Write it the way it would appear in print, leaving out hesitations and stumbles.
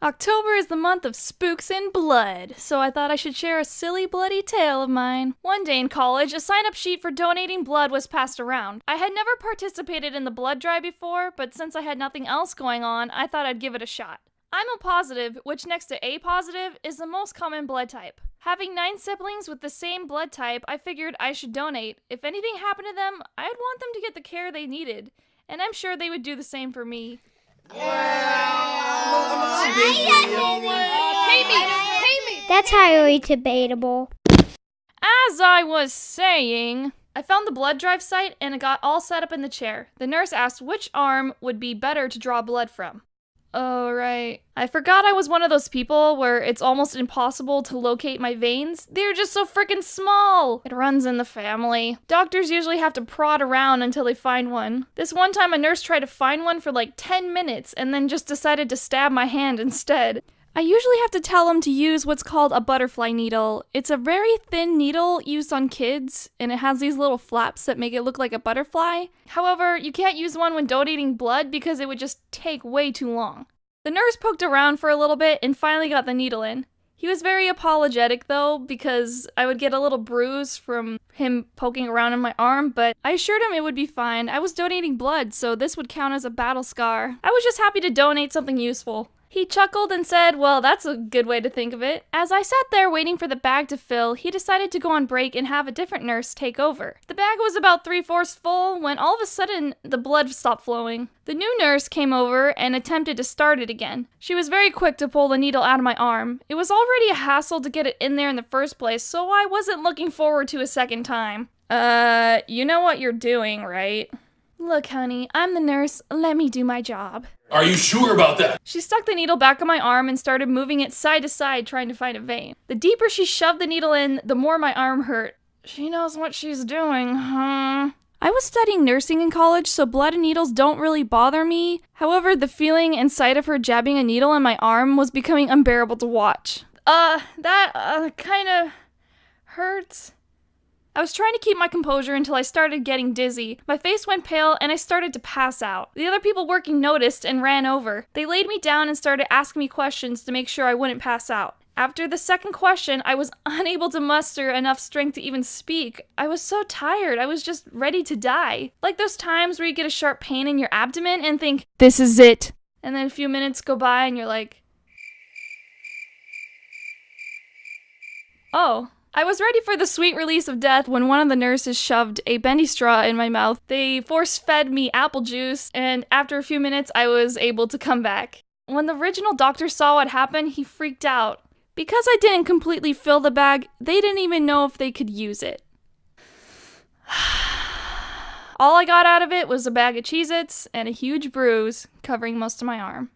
October is the month of spooks and blood, so I thought I should share a silly bloody tale of mine. One day in college, a sign-up sheet for donating blood was passed around. I had never participated in the blood drive before, but since I had nothing else going on, I thought I'd give it a shot. I'm O positive, which next to A positive is the most common blood type. Having 9 siblings with the same blood type, I figured I should donate. If anything happened to them, I'd want them to get the care they needed, and I'm sure they would do the same for me. Pay me! That's highly debatable. As I was saying, I found the blood drive site and it got all set up in the chair. The nurse asked which arm would be better to draw blood from. Oh, right. I forgot I was one of those people where it's almost impossible to locate my veins. They're just so freaking small. It runs in the family. Doctors usually have to prod around until they find one. This one time a nurse tried to find one for like 10 minutes and then just decided to stab my hand instead. I usually have to tell them to use what's called a butterfly needle. It's a very thin needle used on kids, and it has these little flaps that make it look like a butterfly. However, you can't use one when donating blood because it would just take way too long. The nurse poked around for a little bit and finally got the needle in. He was very apologetic though, because I would get a little bruise from him poking around in my arm, but I assured him it would be fine. I was donating blood, so this would count as a battle scar. I was just happy to donate something useful. He chuckled and said, well, that's a good way to think of it. As I sat there waiting for the bag to fill, he decided to go on break and have a different nurse take over. The bag was about 3/4 full when all of a sudden the blood stopped flowing. The new nurse came over and attempted to start it again. She was very quick to pull the needle out of my arm. It was already a hassle to get it in there in the first place, so I wasn't looking forward to a second time. You know what you're doing, right? Look, honey, I'm the nurse. Let me do my job. Are you sure about that? She stuck the needle back on my arm and started moving it side to side trying to find a vein. The deeper she shoved the needle in, the more my arm hurt. She knows what she's doing, huh? I was studying nursing in college, so blood and needles don't really bother me. However, the feeling and sight of her jabbing a needle in my arm was becoming unbearable to watch. That kinda hurts. I was trying to keep my composure until I started getting dizzy. My face went pale and I started to pass out. The other people working noticed and ran over. They laid me down and started asking me questions to make sure I wouldn't pass out. After the second question, I was unable to muster enough strength to even speak. I was so tired, I was just ready to die. Like those times where you get a sharp pain in your abdomen and think, this is it. And then a few minutes go by and you're like, oh. I was ready for the sweet release of death when one of the nurses shoved a bendy straw in my mouth. They force-fed me apple juice, and after a few minutes, I was able to come back. When the original doctor saw what happened, he freaked out. Because I didn't completely fill the bag, they didn't even know if they could use it. All I got out of it was a bag of Cheez-Its and a huge bruise covering most of my arm.